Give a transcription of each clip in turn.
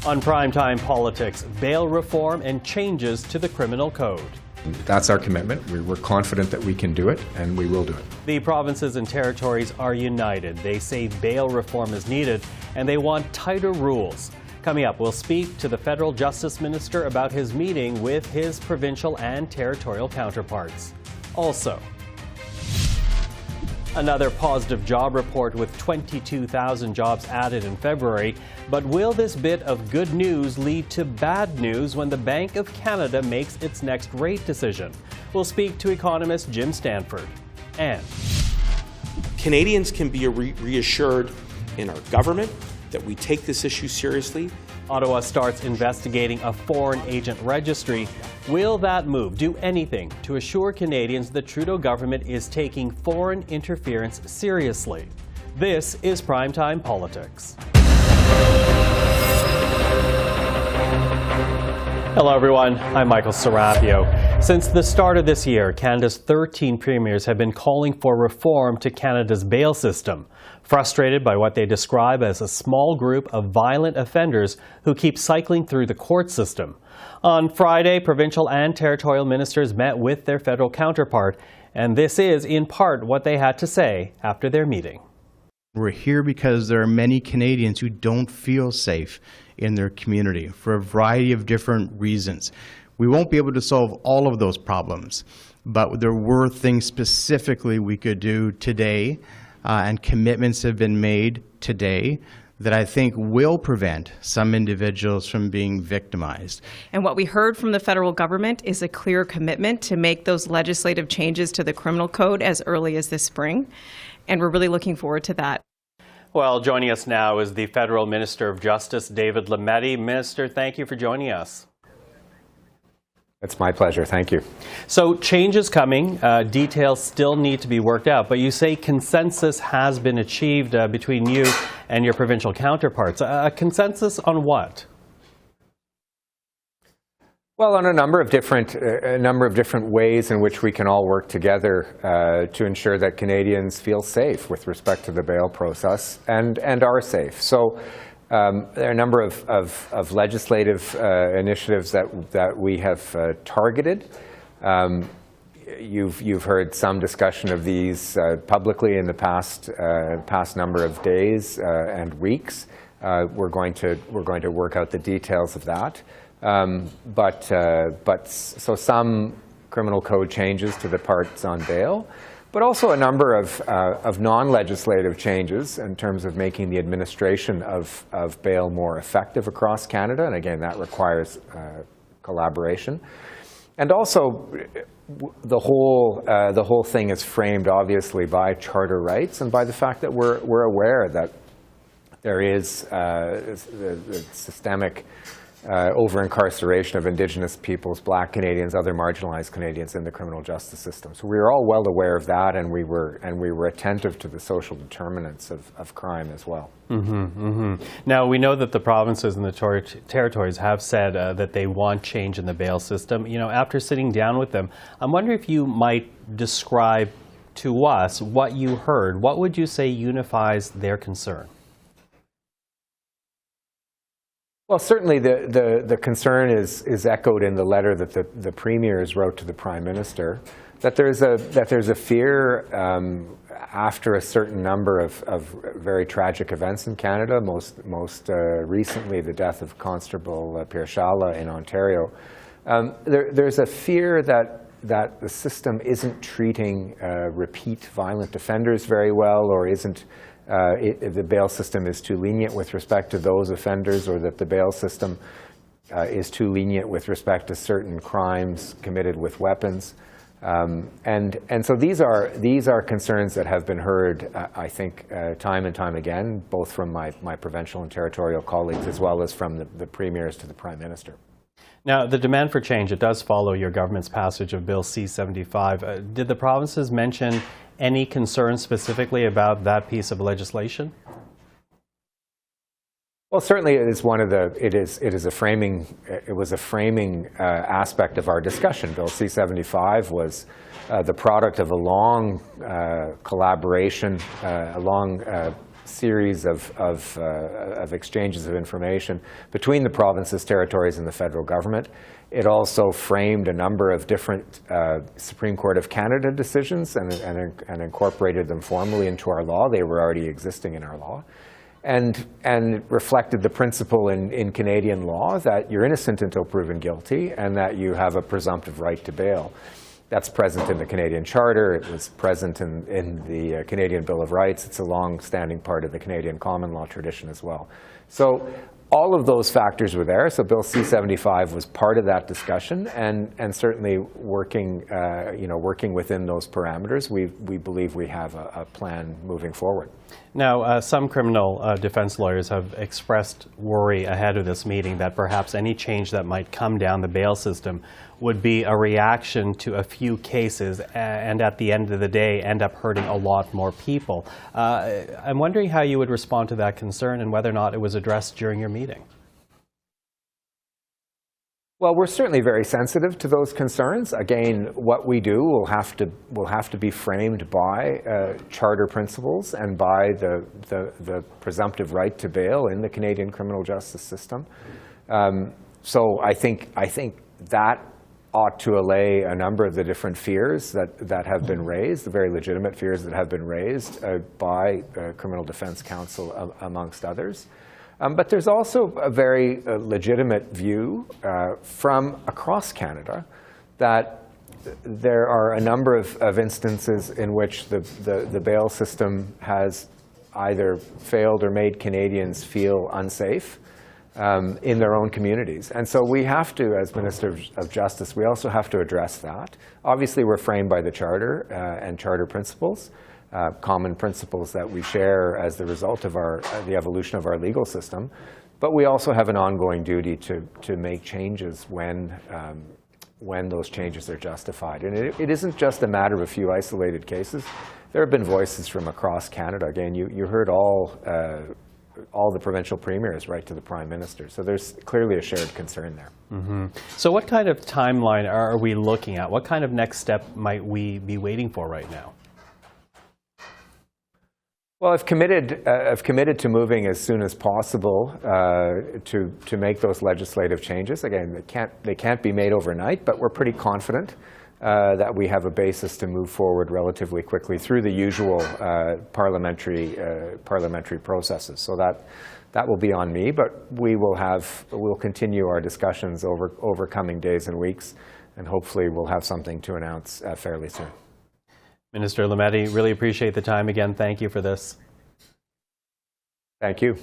On Primetime Politics, bail reform and changes to the criminal code. That's our commitment. We're confident that we can do it, and we will do it. The provinces and territories are united. They say bail reform is needed, and they want tighter rules. Coming up, we'll speak to the federal justice minister about his meeting with his provincial and territorial counterparts. Also, another positive job report with 22,000 jobs added in February. But will this bit of good news lead to bad news when the Bank of Canada makes its next rate decision? We'll speak to economist Jim Stanford. And Canadians can be reassured in our government that we take this issue seriously. Ottawa starts investigating a foreign agent registry. Will that move do anything to assure Canadians the Trudeau government is taking foreign interference seriously? This is Primetime Politics. Hello everyone, I'm Michael Serapio. Since the start of this year, Canada's 13 premiers have been calling for reform to Canada's bail system, frustrated by what they describe as a small group of violent offenders who keep cycling through the court system. On Friday, provincial and territorial ministers met with their federal counterpart, and this is in part what they had to say after their meeting. We're here because there are many Canadians who don't feel safe in their community for a variety of different reasons. We won't be able to solve all of those problems, but there were things specifically we could do today, and commitments have been made today that I think will prevent some individuals from being victimized. And what we heard from the federal government is a clear commitment to make those legislative changes to the criminal code as early as this spring, and we're really looking forward to that. Well, joining us now is the Federal Minister of Justice, David Lametti. Minister, thank you for joining us. It's my pleasure. Thank you. So change is coming. Details still need to be worked out, but you say consensus has been achieved between you and your provincial counterparts. A consensus on what? Well, on a number of different ways in which we can all work together to ensure that Canadians feel safe with respect to the bail process and are safe. So there are a number of legislative initiatives that we have targeted. You've heard some discussion of these publicly in the past number of days and weeks. We're going to work out the details of that. So some criminal code changes to the parts on bail, but also a number of non-legislative changes in terms of making the administration of bail more effective across Canada. And again, that requires collaboration. And also, the whole thing is framed obviously by charter rights and by the fact that we're aware that there is the systemic over-incarceration of Indigenous peoples, Black Canadians, other marginalized Canadians in the criminal justice system. So we were all well aware of that, and we were attentive to the social determinants of crime as well. Now, we know that the provinces and the territories have said that they want change in the bail system. You know, after sitting down with them, I'm wondering if you might describe to us what you heard. What would you say unifies their concern? Well, certainly the concern is echoed in the letter that the premiers wrote to the Prime Minister, that there's a fear after a certain number of very tragic events in Canada, most recently the death of Constable Pierre Challa in Ontario. There's a fear that the system isn't treating repeat violent offenders very well, or isn't the bail system is too lenient with respect to those offenders, or that the bail system is too lenient with respect to certain crimes committed with weapons. And so these are concerns that have been heard, I think, time and time again, both from my provincial and territorial colleagues, as well as from the premiers to the Prime Minister. Now, the demand for change, it does follow your government's passage of Bill C-75. Did the provinces mention any concerns specifically about that piece of legislation? Well, certainly it is one of the. It is a framing. It was a framing aspect of our discussion. Bill C-75 was the product of a long collaboration, a long series of exchanges of information between the provinces, territories, and the federal government. It also framed a number of different Supreme Court of Canada decisions and incorporated them formally into our law. They were already existing in our law. And reflected the principle in Canadian law that you're innocent until proven guilty and that you have a presumptive right to bail. That's present in the Canadian Charter. It was present in the Canadian Bill of Rights. It's a long-standing part of the Canadian common law tradition as well. So all of those factors were there. So Bill C-75 was part of that discussion, and certainly working within those parameters, we believe we have a plan moving forward. Now, some criminal defense lawyers have expressed worry ahead of this meeting that perhaps any change that might come down the bail system would be a reaction to a few cases and at the end of the day end up hurting a lot more people. I'm wondering how you would respond to that concern and whether or not it was addressed during your meeting. Well, we're certainly very sensitive to those concerns. Again, what we do will have to be framed by charter principles and by the presumptive right to bail in the Canadian criminal justice system. So I think that ought to allay a number of the different fears that have been raised, the very legitimate fears that have been raised by Criminal Defense Counsel, amongst others. But there's also a very legitimate view from across Canada that there are a number of instances in which the bail system has either failed or made Canadians feel unsafe in their own communities. And so we have to, as Minister of Justice, we also have to address that. Obviously, we're framed by the Charter and Charter principles, common principles that we share as the result of the evolution of our legal system. But we also have an ongoing duty to make changes when those changes are justified. And it isn't just a matter of a few isolated cases. There have been voices from across Canada. Again, you heard all the provincial premiers write to the Prime Minister. So there's clearly a shared concern there. Mm-hmm. So what kind of timeline are we looking at? What kind of next step might we be waiting for right now? Well, I've committed to moving as soon as possible to make those legislative changes. Again, they can't be made overnight, but we're pretty confident that we have a basis to move forward relatively quickly through the usual parliamentary processes. So that will be on me, but we'll continue our discussions over coming days and weeks, and hopefully we'll have something to announce fairly soon. Minister Lametti, really appreciate the time again. Thank you for this. Thank you.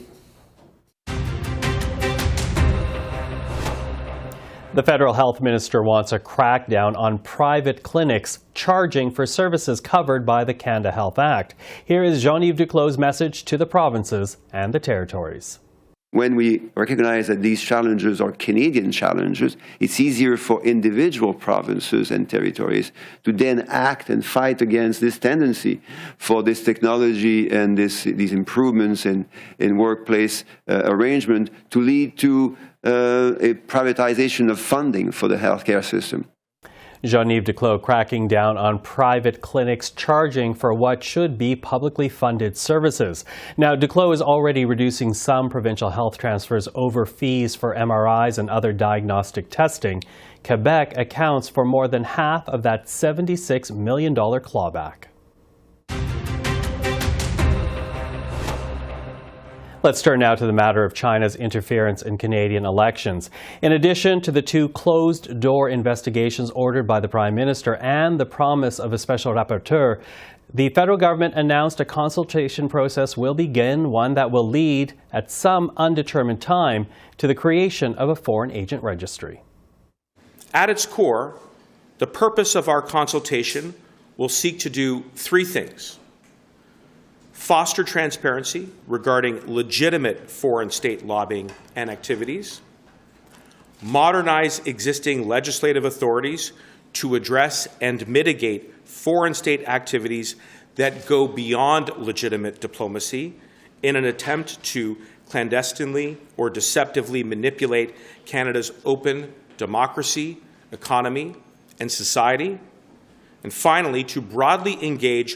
The federal health minister wants a crackdown on private clinics charging for services covered by the Canada Health Act. Here is Jean-Yves Duclos' message to the provinces and the territories. When we recognize that these challenges are Canadian challenges, it's easier for individual provinces and territories to then act and fight against this tendency for this technology and these improvements in workplace arrangement to lead to a privatization of funding for the healthcare system. Jean-Yves Duclos cracking down on private clinics charging for what should be publicly funded services. Now, Duclos is already reducing some provincial health transfers over fees for MRIs and other diagnostic testing. Quebec accounts for more than half of that $76 million clawback. Let's turn now to the matter of China's interference in Canadian elections. In addition to the two closed-door investigations ordered by the Prime Minister and the promise of a special rapporteur, the federal government announced a consultation process will begin, one that will lead, at some undetermined time, to the creation of a foreign agent registry. At its core, the purpose of our consultation will seek to do three things: foster transparency regarding legitimate foreign state lobbying and activities, modernize existing legislative authorities to address and mitigate foreign state activities that go beyond legitimate diplomacy in an attempt to clandestinely or deceptively manipulate Canada's open democracy, economy, and society, and finally, to broadly engage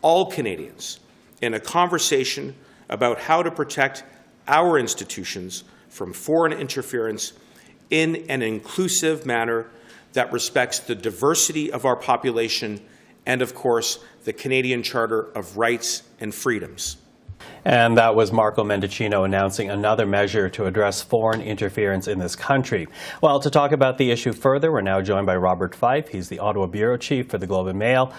all Canadians in a conversation about how to protect our institutions from foreign interference in an inclusive manner that respects the diversity of our population and, of course, the Canadian Charter of Rights and Freedoms. And that was Marco Mendicino announcing another measure to address foreign interference in this country. Well, to talk about the issue further, we're now joined by Robert Fife. He's the Ottawa Bureau Chief for the Globe and Mail.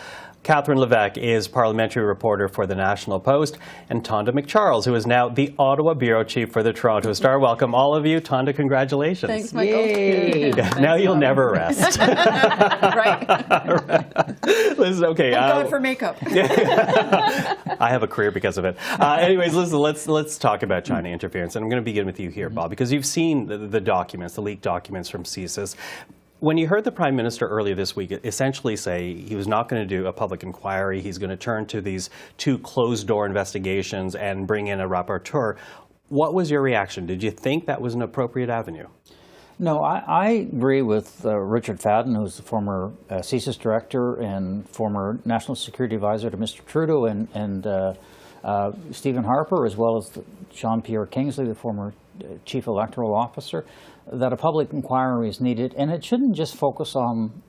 Catherine Lévesque is parliamentary reporter for the National Post, and Tonda MacCharles, who is now the Ottawa Bureau Chief for the Toronto Star. Welcome, all of you. Tonda, congratulations. Thanks, Michael. Yay. Now you'll never rest. Right. Listen, okay. Thank God for makeup. I have a career because of it. Anyways, listen, let's talk about China interference. And I'm going to begin with you here, Bob, because you've seen the documents, the leaked documents from CSIS. When you heard the Prime Minister earlier this week essentially say he was not going to do a public inquiry, he's going to turn to these two closed-door investigations and bring in a rapporteur, what was your reaction? Did you think that was an appropriate avenue? No, I agree with Richard Fadden, who's the former CSIS director and former National Security Advisor to Mr. Trudeau, and Stephen Harper, as well as Jean-Pierre Kingsley, the former Chief Electoral Officer, that a public inquiry is needed, and it shouldn't just focus on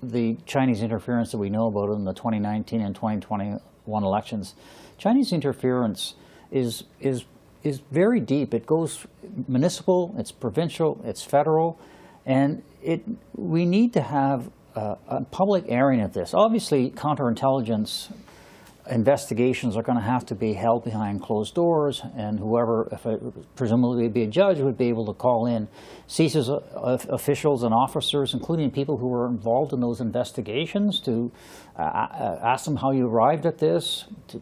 the Chinese interference that we know about in the 2019 and 2021 elections. Chinese interference is very deep. It goes municipal, it's provincial, it's federal, and we need to have a public airing of this. Obviously, counterintelligence investigations are going to have to be held behind closed doors, and whoever, if it presumably be a judge, would be able to call in CSIS officials and officers, including people who were involved in those investigations, to ask them how you arrived at this, to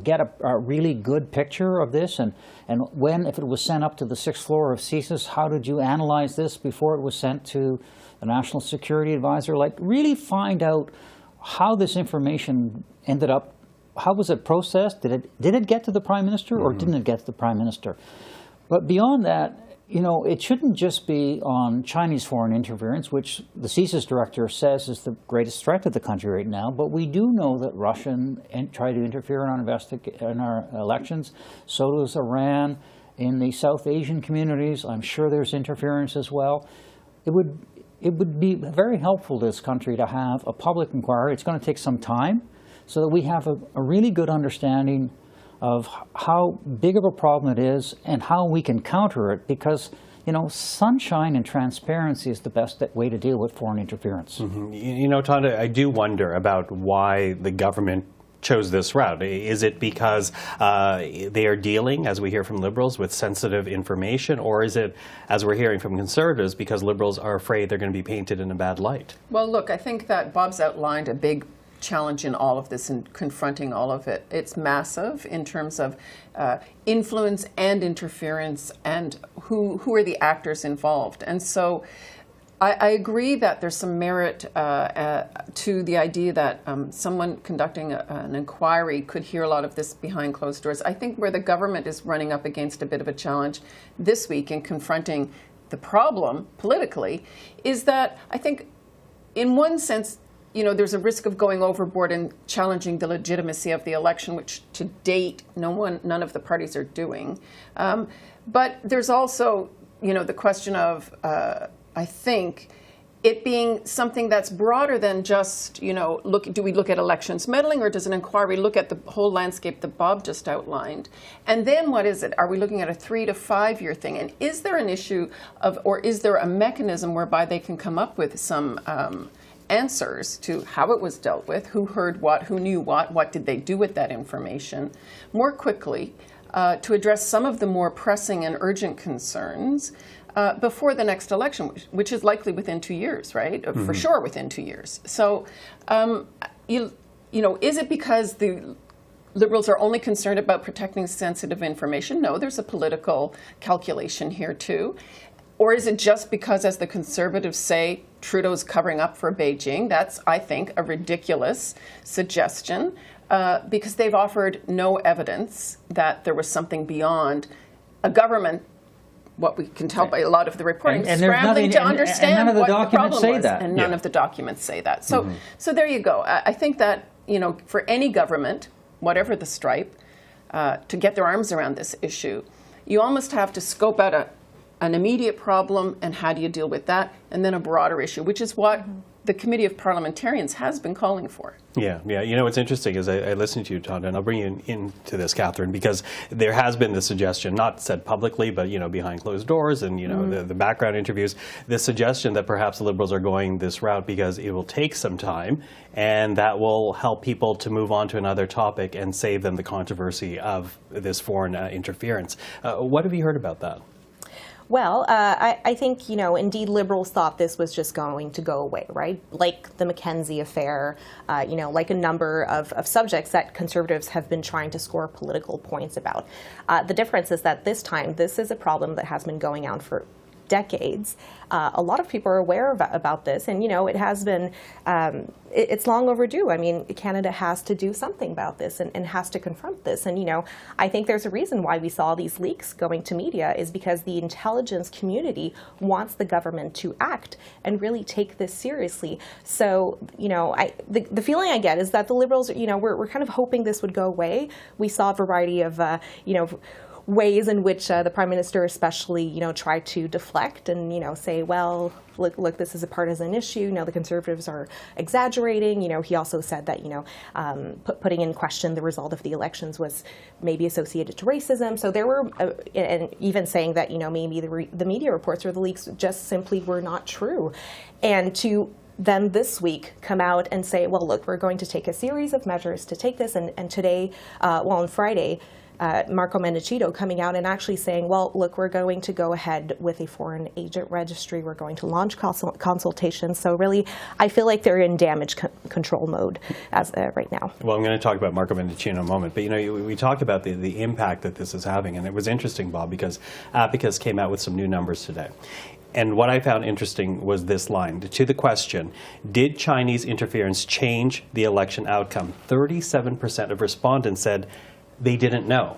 get a really good picture of this, and when, if it was sent up to the 6th floor of CSIS, how did you analyze this before it was sent to the National Security Advisor? Like, really find out how this information ended up. How was it processed? Did it get to the Prime Minister, or didn't it get to the Prime Minister? But beyond that, it shouldn't just be on Chinese foreign interference, which the CSIS director says is the greatest threat to the country right now. But we do know that Russia tried to interfere in our elections. So does Iran. In the South Asian communities, I'm sure there's interference as well. It would be very helpful to this country to have a public inquiry. It's going to take some time, so that we have a really good understanding of how big of a problem it is and how we can counter it, because sunshine and transparency is the best way to deal with foreign interference. Mm-hmm. Tonda, I do wonder about why the government chose this route. Is it because they are dealing, as we hear from Liberals, with sensitive information, or is it, as we're hearing from Conservatives, because Liberals are afraid they're going to be painted in a bad light? Well, look, I think that Bob's outlined a big challenge in all of this and confronting all of it. It's massive in terms of influence and interference and who are the actors involved. And so I agree that there's some merit to the idea that someone conducting an inquiry could hear a lot of this behind closed doors. I think where the government is running up against a bit of a challenge this week in confronting the problem politically is that I think in one sense there's a risk of going overboard and challenging the legitimacy of the election, which to date none of the parties are doing. But there's also, the question of, I think, it being something that's broader than just, do we look at elections meddling, or does an inquiry look at the whole landscape that Bob just outlined? And then what is it? Are we looking at a 3 to 5 year thing? And is there an issue or is there a mechanism whereby they can come up with some answers to how it was dealt with, who heard what, who knew what did they do with that information more quickly to address some of the more pressing and urgent concerns before the next election, which is likely within 2 years, right? Mm-hmm. For sure within 2 years. So, is it because the Liberals are only concerned about protecting sensitive information? No, there's a political calculation here too. Or is it just because, as the Conservatives say, Trudeau's covering up for Beijing? That's, I think, a ridiculous suggestion because they've offered no evidence that there was something beyond a government, what we can tell by a lot of the reporting, and scrambling to understand what the problem was. And none Yeah. of the documents say that. So, so there you go. I think that, for any government, whatever the stripe, to get their arms around this issue. You almost have to scope out an immediate problem and how do you deal with that, and then a broader issue, which is what the Committee of Parliamentarians has been calling for. Yeah. You know, what's interesting is I listened to you, Tonda, and I'll bring you into this, Catherine, because there has been the suggestion, not said publicly, but, you know, behind closed doors and, you know, the background interviews, the suggestion that perhaps the Liberals are going this route because it will take some time and that will help people to move on to another topic and save them the controversy of this foreign interference. What have you heard about that? Well, I think, you know, indeed Liberals thought this was just going to go away, right? Like the Mackenzie affair, you know, like a number of subjects that Conservatives have been trying to score political points about. The difference is that this time, this is a problem that has been going on for decades. A lot of people are aware about this, and, you know, it has been, it's long overdue. I mean, Canada has to do something about this and has to confront this. And, you know, I think there's a reason why we saw these leaks going to media is because the intelligence community wants the government to act and really take this seriously. So, you know, the feeling I get is that the Liberals, you know, we're kind of hoping this would go away. We saw a variety of, you know, ways in which the Prime Minister especially, you know, tried to deflect and, you know, say, well, look, this is a partisan issue. You know, the Conservatives are exaggerating. You know, he also said that, you know, putting in question the result of the elections was maybe associated to racism. So there were, and even saying that, you know, maybe the media reports or the leaks just simply were not true. And to then this week come out and say, well, look, we're going to take a series of measures to take this. And today, well, on Friday, Marco Mendicino coming out and actually saying, well, look, we're going to go ahead with a foreign agent registry. We're going to launch consultations. So really, I feel like they're in damage control mode as right now. Well, I'm going to talk about Marco Mendicino in a moment. But, you know, we talked about the impact that this is having. And it was interesting, Bob, because Abacus came out with some new numbers today. And what I found interesting was this line. To the question, did Chinese interference change the election outcome? 37% of respondents said they didn't know.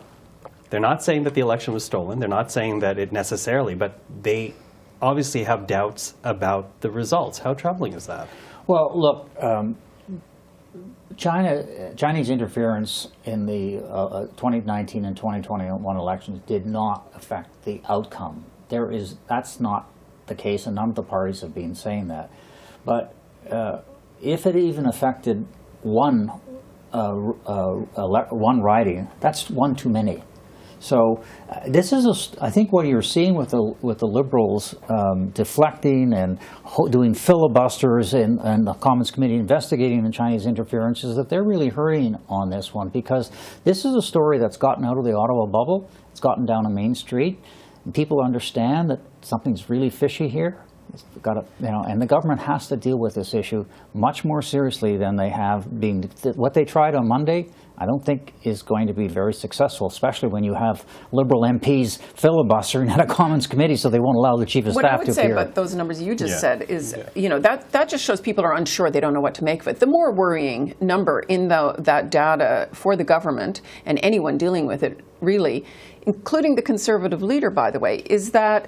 They're not saying that the election was stolen. They're not saying that it necessarily, but they obviously have doubts about the results. How troubling is that? Well, look, Chinese interference in the 2019 and 2021 elections did not affect the outcome. That's not the case, and none of the parties have been saying that. But if it even affected one riding, that's one too many. So this is, I think, what you're seeing with the Liberals deflecting and doing filibusters and the Commons Committee investigating the Chinese interference is that they're really hurrying on this one, because this is a story that's gotten out of the Ottawa bubble. It's gotten down on Main Street, and people understand that something's really fishy here. It's got to, you know, and the government has to deal with this issue much more seriously than they have been. What they tried on Monday, I don't think is going to be very successful, especially when you have Liberal MPs filibustering at a Commons committee, so they won't allow the Chief of Staff to appear. What I would say about those numbers you just said is, you know, that just shows people are unsure. They don't know what to make of it. The more worrying number in that data for the government and anyone dealing with it, really, including the Conservative leader, by the way, is that,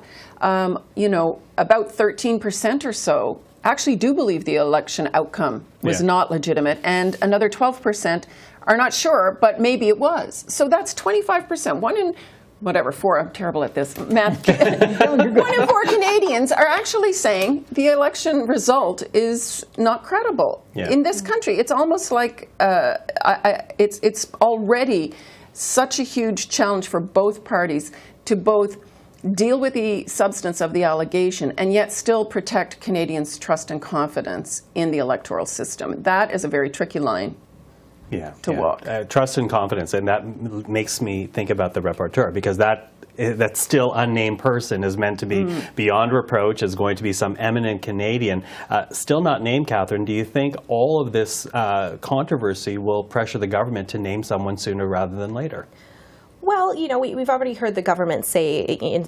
you know, about 13% or so actually do believe the election outcome was not legitimate, and another 12% are not sure, but maybe it was. So that's 25%. One in, whatever, four, I'm terrible at this math. 1 in 4 Canadians are actually saying the election result is not credible. In this country, it's almost like it's already such a huge challenge for both parties to both deal with the substance of the allegation and yet still protect Canadians' trust and confidence in the electoral system. That is a very tricky line to walk. Trust and confidence, and that makes me think about the rapporteur, because that still unnamed person is meant to be beyond reproach, is going to be some eminent Canadian. Still not named, Catherine. Do you think all of this controversy will pressure the government to name someone sooner rather than later? Well, we've already heard the government say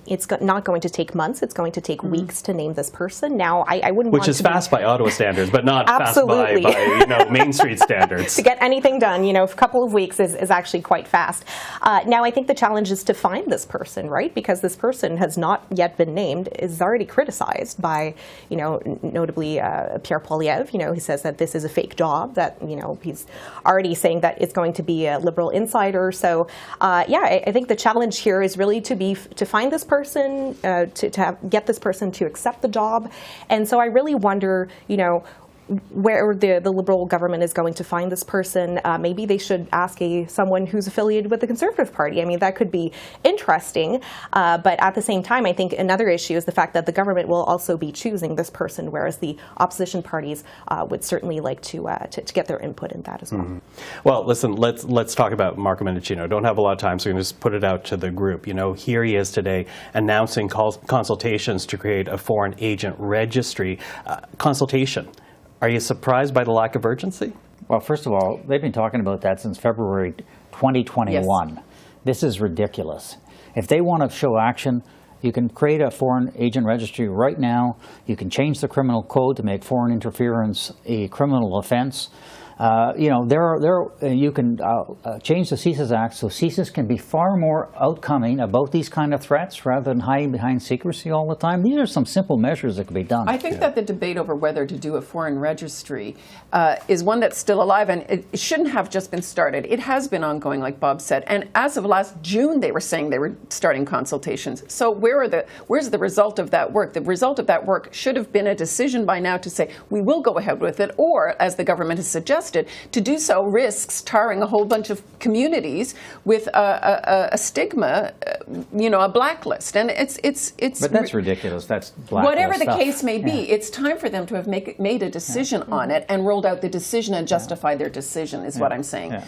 it's not going to take months, it's going to take weeks to name this person. Now, I wouldn't Which want is to fast by Ottawa standards, but not Absolutely. fast by Main Street standards. To get anything done, a couple of weeks is actually quite fast. Now, I think the challenge is to find this person, right? Because this person has not yet been named, is already criticized by, notably Pierre Poilievre. He says that this is a fake job, that, he's already saying that it's going to be a Liberal insider. So, I think the challenge here is really to find this person, get this person to accept the job. And so I really wonder, where the Liberal government is going to find this person. Maybe they should ask someone who's affiliated with the Conservative Party. I mean, that could be interesting. But at the same time, I think another issue is the fact that the government will also be choosing this person, whereas the opposition parties would certainly like to get their input in that as well. Mm-hmm. Well, listen, let's talk about Marco Mendicino. Don't have a lot of time, so we're going to just put it out to the group. Here he is today announcing consultations to create a foreign agent registry. Consultation. Are you surprised by the lack of urgency? Well, first of all, they've been talking about that since February 2021. Yes. This is ridiculous. If they want to show action, you can create a foreign agent registry right now. You can change the criminal code to make foreign interference a criminal offense. You can change the CSIS Act so CSIS can be far more outcoming about these kind of threats rather than hiding behind secrecy all the time. These are some simple measures that can be done. I think that the debate over whether to do a foreign registry is one that's still alive, and it shouldn't have just been started. It has been ongoing, like Bob said, and as of last June, they were saying they were starting consultations. So where's the result of that work? The result of that work should have been a decision by now to say we will go ahead with it, or, as the government has suggested, to do so risks tarring a whole bunch of communities with a stigma, a blacklist, and it's. But that's ridiculous. That's blacklist whatever the stuff. case may be. It's time for them to have made a decision on it and rolled out the decision and justified their decision. Is what I'm saying. Yeah.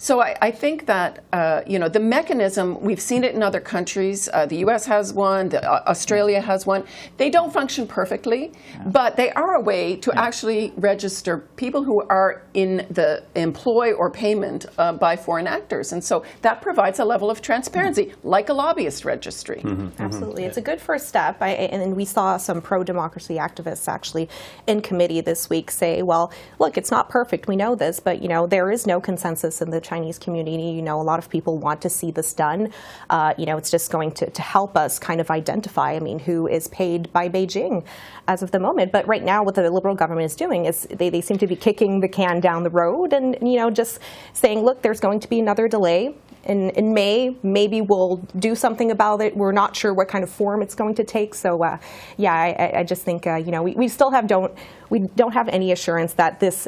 So I think that, the mechanism, we've seen it in other countries. The U.S. has one. Australia has one. They don't function perfectly, but they are a way to actually register people who are in the employ or payment by foreign actors. And so that provides a level of transparency, like a lobbyist registry. Mm-hmm. Absolutely. It's a good first step. And we saw some pro-democracy activists actually in committee this week say, well, look, it's not perfect. We know this, but, there is no consensus in the Chinese community. A lot of people want to see this done. It's just going to help us kind of identify, who is paid by Beijing as of the moment. But right now, what the Liberal government is doing is they seem to be kicking the can down the road and, just saying, look, there's going to be another delay. In May, maybe we'll do something about it. We're not sure what kind of form it's going to take. So, I just think, we still don't have any assurance that this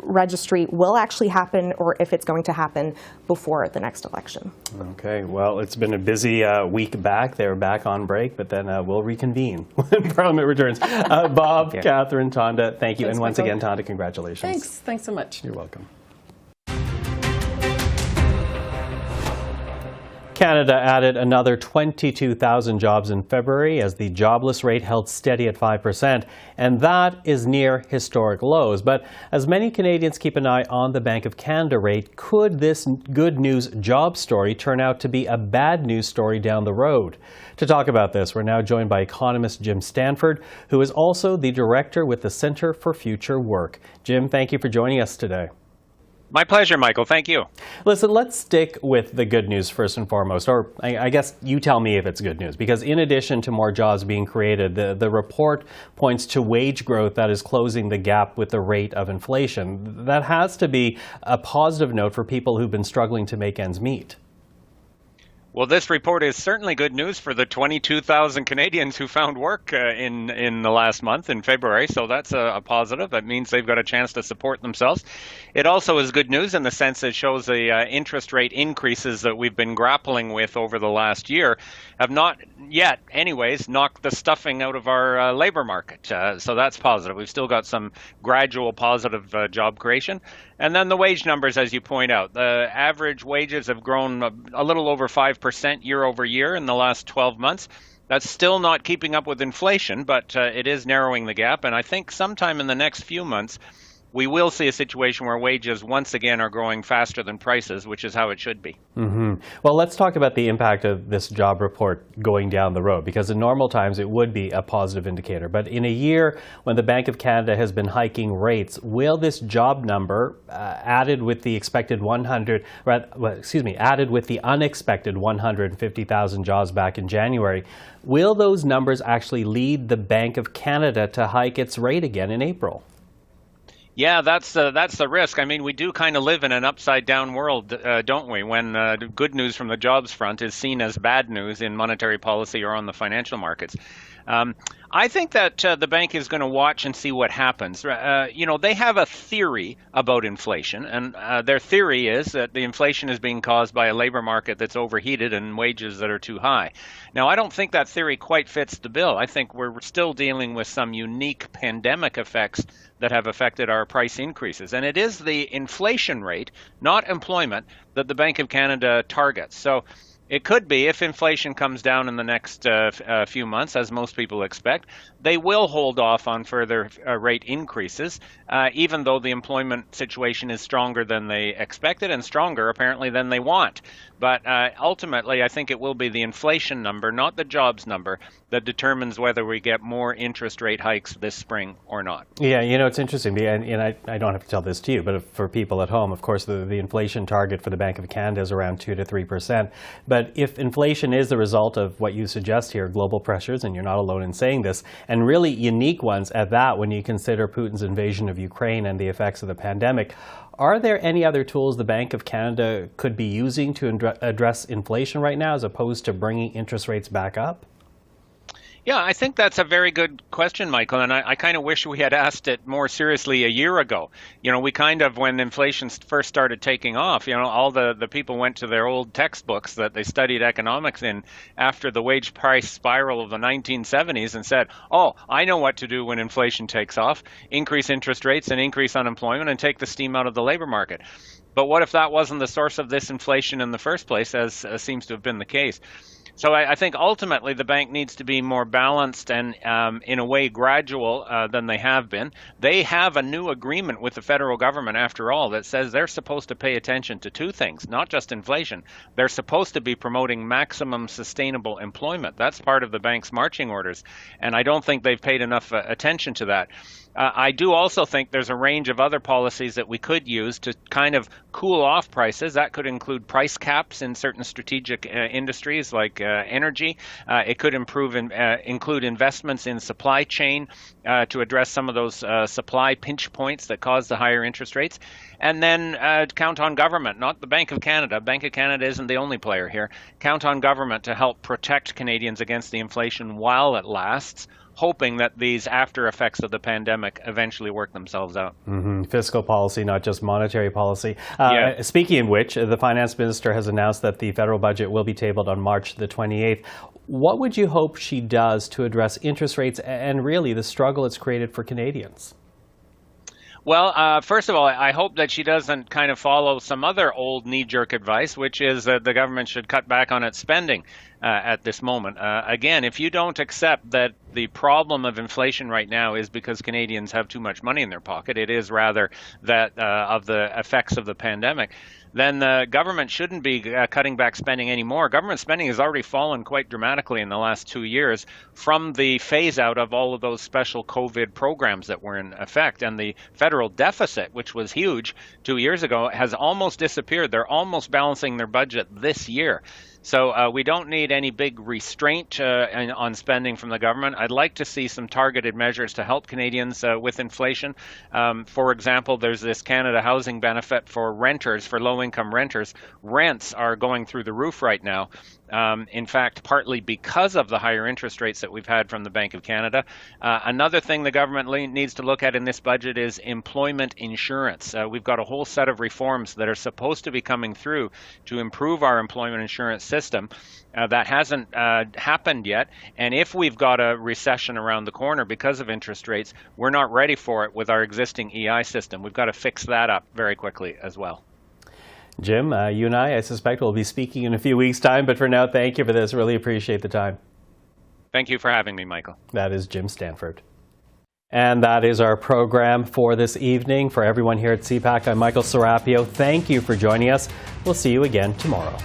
registry will actually happen, or if it's going to happen before the next election. Okay, well, it's been a busy week back. They're back on break, but then we'll reconvene when Parliament returns. Bob, Catherine, Tonda, thank you. Thanks, and once Michael. again, Tonda, congratulations. Thanks so much. You're welcome. Canada added another 22,000 jobs in February as the jobless rate held steady at 5%, and that is near historic lows. But as many Canadians keep an eye on the Bank of Canada rate, could this good news job story turn out to be a bad news story down the road? To talk about this, we're now joined by economist Jim Stanford, who is also the director with the Centre for Future Work. Jim, thank you for joining us today. My pleasure, Michael. Thank you. Listen, let's stick with the good news first and foremost, or I guess you tell me if it's good news, because in addition to more jobs being created, the report points to wage growth that is closing the gap with the rate of inflation. That has to be a positive note for people who've been struggling to make ends meet. Well, this report is certainly good news for the 22,000 Canadians who found work in the last month, in February. So that's a positive. That means they've got a chance to support themselves. It also is good news in the sense it shows the interest rate increases that we've been grappling with over the last year have not yet, anyways, knocked the stuffing out of our labor market. So that's positive. We've still got some gradual positive job creation. And then the wage numbers, as you point out, the average wages have grown a little over 5% year over year in the last 12 months. That's still not keeping up with inflation, but it is narrowing the gap. And I think sometime in the next few months, we will see a situation where wages once again are growing faster than prices, which is how it should be. Well, let's talk about the impact of this job report going down the road, because in normal times it would be a positive indicator. But in a year when the Bank of Canada has been hiking rates, will this job number added with the unexpected 150,000 jobs back in January, will those numbers actually lead the Bank of Canada to hike its rate again in April? Yeah, that's the risk. I mean, we do kind of live in an upside-down world, don't we, when good news from the jobs front is seen as bad news in monetary policy or on the financial markets. I think that the bank is going to watch and see what happens. They have a theory about inflation, and their theory is that the inflation is being caused by a labor market that's overheated and wages that are too high. Now, I don't think that theory quite fits the bill. I think we're still dealing with some unique pandemic effects that have affected our price increases. And it is the inflation rate, not employment, that the Bank of Canada targets. So it could be, if inflation comes down in the next few months, as most people expect, they will hold off on further rate increases, even though the employment situation is stronger than they expected and stronger, apparently, than they want. But ultimately, I think it will be the inflation number, not the jobs number, that determines whether we get more interest rate hikes this spring or not. Yeah, it's interesting, and I don't have to tell this to you, but for people at home, of course, the inflation target for the Bank of Canada is around 2 to 3%. But if inflation is the result of what you suggest here, global pressures, and you're not alone in saying this, and really unique ones at that when you consider Putin's invasion of Ukraine and the effects of the pandemic, are there any other tools the Bank of Canada could be using to address inflation right now as opposed to bringing interest rates back up? Yeah, I think that's a very good question, Michael, and I kind of wish we had asked it more seriously a year ago. We kind of, when inflation first started taking off, all the people went to their old textbooks that they studied economics in after the wage price spiral of the 1970s and said, oh, I know what to do when inflation takes off, increase interest rates and increase unemployment and take the steam out of the labor market. But what if that wasn't the source of this inflation in the first place, as seems to have been the case? So I think ultimately the bank needs to be more balanced and in a way gradual than they have been. They have a new agreement with the federal government, after all, that says they're supposed to pay attention to two things, not just inflation. They're supposed to be promoting maximum sustainable employment. That's part of the bank's marching orders. And I don't think they've paid enough attention to that. I do also think there's a range of other policies that we could use to kind of cool off prices. That could include price caps in certain strategic industries like energy. It could include investments in supply chain to address some of those supply pinch points that cause the higher interest rates. And then count on government, not the Bank of Canada. Bank of Canada isn't the only player here. Count on government to help protect Canadians against the inflation while it lasts, hoping that these after effects of the pandemic eventually work themselves out. Fiscal policy, not just monetary policy. Yeah. Speaking of which, the finance minister has announced that the federal budget will be tabled on March the 28th. What would you hope she does to address interest rates and really the struggle it's created for Canadians? Well, first of all, I hope that she doesn't kind of follow some other old knee-jerk advice, which is that the government should cut back on its spending at this moment. Again, if you don't accept that the problem of inflation right now is because Canadians have too much money in their pocket, it is rather that of the effects of the pandemic, then the government shouldn't be cutting back spending anymore. Government spending has already fallen quite dramatically in the last 2 years from the phase out of all of those special COVID programs that were in effect. And the federal deficit, which was huge 2 years ago, has almost disappeared. They're almost balancing their budget this year. So we don't need any big restraint on spending from the government. I'd like to see some targeted measures to help Canadians with inflation. For example, there's this Canada housing benefit for renters, for low-income renters. Rents are going through the roof right now. In fact, partly because of the higher interest rates that we've had from the Bank of Canada. Another thing the government needs to look at in this budget is employment insurance. We've got a whole set of reforms that are supposed to be coming through to improve our employment insurance system. That hasn't happened yet. And if we've got a recession around the corner because of interest rates, we're not ready for it with our existing EI system. We've got to fix that up very quickly as well. Jim, you and I suspect we'll be speaking in a few weeks' time, but for now, thank you for this. Really appreciate the time. Thank you for having me, Michael. That is Jim Stanford. And that is our program for this evening. For everyone here at CPAC, I'm Michael Serapio. Thank you for joining us. We'll see you again tomorrow.